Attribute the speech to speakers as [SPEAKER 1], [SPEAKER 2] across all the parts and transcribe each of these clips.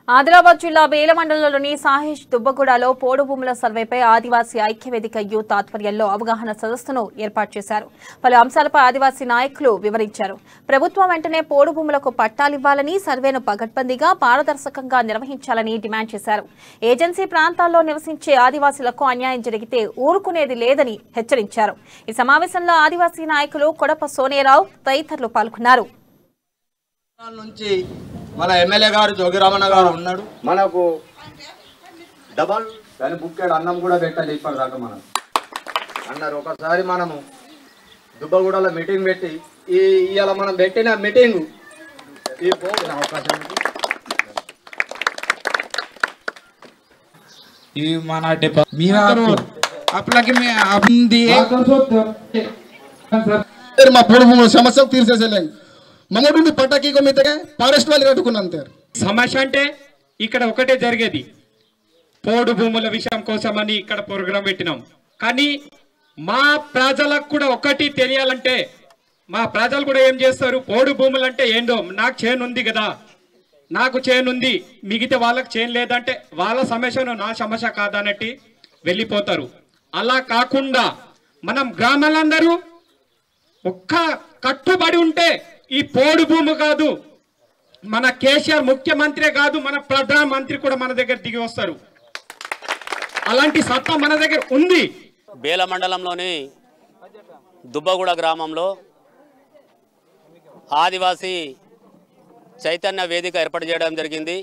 [SPEAKER 1] ఆదిలాబాద్ జిల్లా బేల మండలంలోని సాహేష్ దుబ్బగూడలో పోడు భూముల సర్వేపై ఆదివాసీ ఐక్యవేదిక యూత్ ఆధ్వర్యంలో అవగాహన సదస్సును ఏర్పాటు చేశారు. పలు అంశాలపై ఆదివాసీ నాయకులు వివరించారు. ప్రభుత్వం వెంటనే పోడు భూములకు పట్టాలివ్వాలని, సర్వేను పగడ్బందీగా పారదర్శకంగా నిర్వహించాలని డిమాండ్ చేశారు. ఏజెన్సీ ప్రాంతాల్లో నివసించే ఆదివాసీలకు అన్యాయం జరిగితే ఊరుకునేది లేదని హెచ్చరించారు. ఈ సమావేశంలో ఆదివాసీ నాయకులు కొడప సోనేరావు తదితరులు పాల్గొన్నారు.
[SPEAKER 2] మన ఎమ్మెల్యే గారు జోగిరామన్న గారు ఉన్నాడు. మనకు డబల్ దాని బుక్కెడ్ అన్నం కూడా పెట్టాలి ఇప్పటిదాకా మనం అన్నారు. ఒకసారి మనము దుబ్బగూడలో మీటింగ్ పెట్టి ఇవాళ మనం పెట్టిన మీటింగ్ ఈ పోయిన అవకాశం
[SPEAKER 3] మా పొడి భూముల సమస్య తీర్చేసేలేండి. మమ్మల్ని పట్టాకి ఫారెస్ట్ వాళ్ళు కట్టుకున్నాం.
[SPEAKER 4] సమస్య అంటే ఇక్కడ ఒకటే జరిగేది, పోడు భూముల విషయం కోసమని ఇక్కడ ప్రోగ్రాం పెట్టినాం. కానీ మా ప్రజలకు కూడా ఒకటి తెలియాలంటే, మా ప్రజలు కూడా ఏం చేస్తారు, పోడు భూములు అంటే ఏంటో, నాకు చేను ఉంది కదా, నాకు చేను ఉంది, మిగతా వాళ్ళకి చేను లేదంటే వాళ్ళ సమస్యను నా సమస్య కాదన్నట్టు వెళ్ళిపోతారు. అలా కాకుండా మనం గ్రామాలందరూ ఒక్క కట్టుబడి ఉంటే ఈ పోడు భూమి కాదు, మన కేసీఆర్ ముఖ్యమంత్రి కాదు, మన ప్రధానమంత్రి కూడా మన దగ్గర దిగి వస్తారు. అలాంటి సత్తా మన దగ్గర ఉంది.
[SPEAKER 5] బేల మండలంలోని దుబ్బగూడ గ్రామంలో ఆదివాసీ చైతన్య వేదిక ఏర్పాటు చేయడం జరిగింది.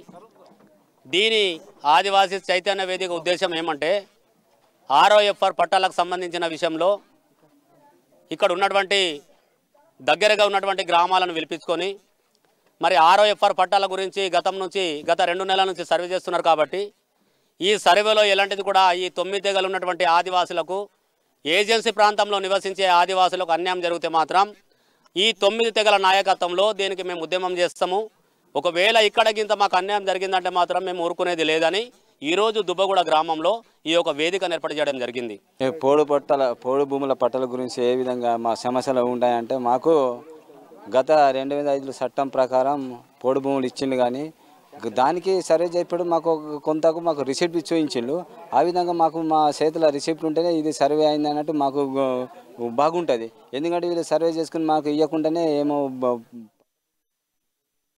[SPEAKER 5] దీని ఆదివాసీ చైతన్య వేదిక ఉద్దేశం ఏమంటే, ROFR పట్టాలకు సంబంధించిన విషయంలో ఇక్కడ ఉన్నటువంటి దగ్గరగా ఉన్నటువంటి గ్రామాలను పిలిపించుకొని మరి ROFR పట్టాల గురించి గత 2 నెలల నుంచి సర్వే చేస్తున్నారు. కాబట్టి ఈ సర్వేలో ఎలాంటిది కూడా ఈ 9 తెగలు ఉన్నటువంటి ఆదివాసులకు, ఏజెన్సీ ప్రాంతంలో నివసించే ఆదివాసులకు అన్యాయం జరిగితే మాత్రం ఈ 9 తెగల నాయకత్వంలో దీనికి మేము ఉద్యమం చేస్తాము. ఒకవేళ ఇక్కడ గింత మాకు అన్యాయం జరిగిందంటే మాత్రం మేము ఊరుకునేది లేదని ఈరోజు దుబ్బగూడ గ్రామంలో ఈ యొక్క వేదికను ఏర్పాటు చేయడం జరిగింది.
[SPEAKER 6] పోడు భూముల పట్టాల గురించి ఏ విధంగా మా సమస్యలు ఉంటాయంటే, మాకు గత 2005 చట్టం ప్రకారం పోడు భూములు ఇచ్చిండు. కానీ దానికి సర్వే చెప్పాడు, మాకు రిసిప్ట్ చూపించిండు. ఆ విధంగా మాకు మా చేతుల రిసిప్ట్ ఉంటేనే ఇది సర్వే అయింది అన్నట్టు మాకు బాగుంటుంది. ఎందుకంటే వీళ్ళు సర్వే చేసుకుని మాకు ఇవ్వకుండానే ఏమో